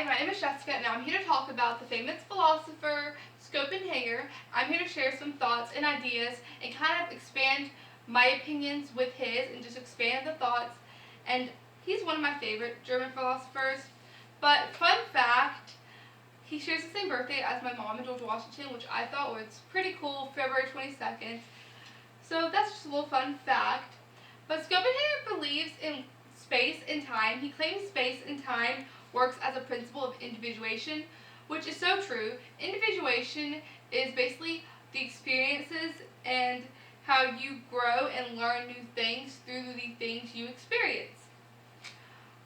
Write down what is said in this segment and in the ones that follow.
Hi, my name is Jessica, and I'm here to talk about the famous philosopher Schopenhauer. I'm here to share some thoughts and ideas and kind of expand my opinions with his and just expand the thoughts. And he's one of my favorite German philosophers. But fun fact, he shares the same birthday as my mom and George Washington, which I thought was pretty cool, February 22nd. So that's just a little fun fact. But Schopenhauer believes in space and time. He claims space and time works as a principle of individuation, which is so true. Individuation is basically the experiences and how you grow and learn new things through the things you experience.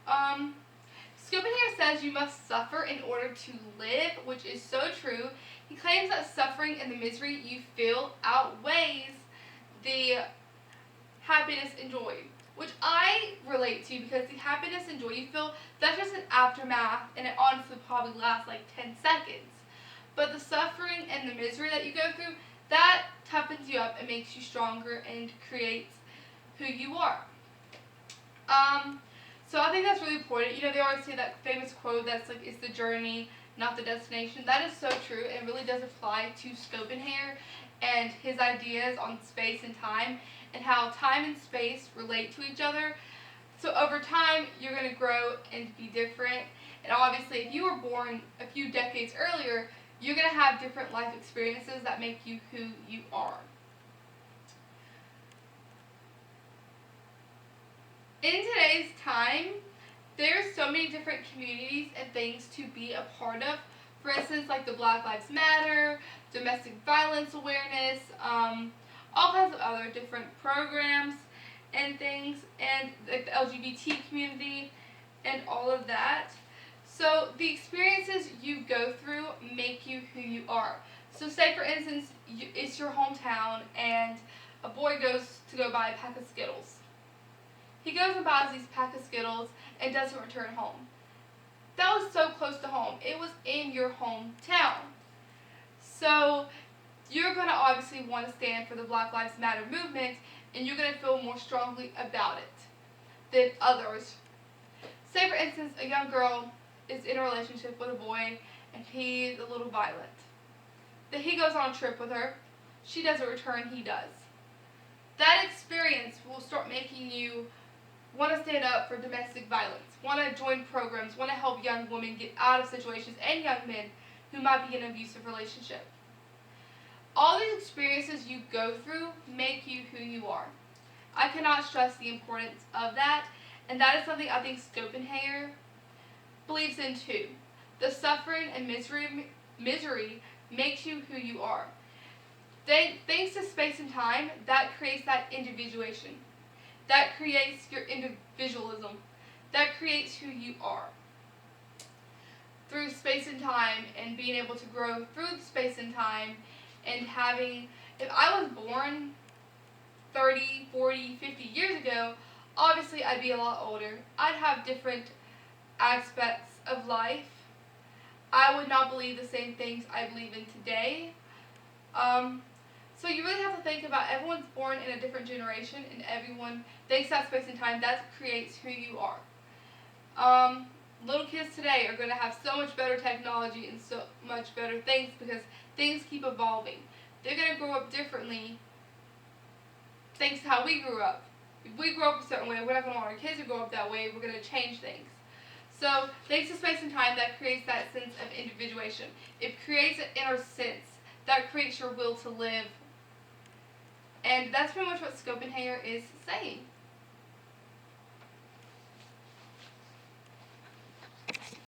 Schopenhauer says you must suffer in order to live, which is so true. He claims that suffering and the misery you feel outweighs the happiness and joy, which I relate to because the happiness and joy you feel, that's just an aftermath, and it honestly probably lasts like 10 seconds. But the suffering and the misery that you go through, that toughens you up and makes you stronger and creates who you are. So I think that's really important. They always say that famous quote that's like, it's the journey, not the destination. That is so true and really does apply to Schopenhauer and his ideas on space and time and how time and space relate to each other. So over time, you're going to grow and be different. And obviously, if you were born a few decades earlier, you're going to have different life experiences that make you who you are. In today's time, there's so many different communities and things to be a part of. For instance, like the Black Lives Matter, domestic violence awareness, all kinds of other different programs and things, and like the LGBT community and all of that. So the experiences you go through make you who you are. So say for instance, it's your hometown and a boy goes to go buy a pack of Skittles. He goes and buys these pack of Skittles and doesn't return home. That was so close to home. It was in your hometown. So you're going to obviously want to stand for the Black Lives Matter movement, and you're going to feel more strongly about it than others. Say for instance, a young girl is in a relationship with a boy and he's a little violent. Then he goes on a trip with her. She doesn't return, he does. That experience will start making you want to stand up for domestic violence, want to join programs, want to help young women get out of situations, and young men who might be in an abusive relationship. All these experiences you go through make you who you are. I cannot stress the importance of that, and that is something I think Schopenhauer believes in too. The suffering and misery makes you who you are. Thanks to space and time, that creates that individuation. That creates your individualism. That creates who you are. Through space and time and being able to grow through space and time and having, if I was born 30, 40, 50 years ago, obviously I'd be a lot older. I'd have different aspects of life. I would not believe the same things I believe in today. So you really have to think about everyone's born in a different generation, and everyone, thanks to that space and time, that creates who you are. Little kids today are going to have so much better technology and so much better things because things keep evolving. They're going to grow up differently thanks to how we grew up. If we grow up a certain way, we're not going to want our kids to grow up that way. We're going to change things. So thanks to space and time, that creates that sense of individuation. It creates an inner sense. That creates your will to live. And that's pretty much what Schopenhauer is saying.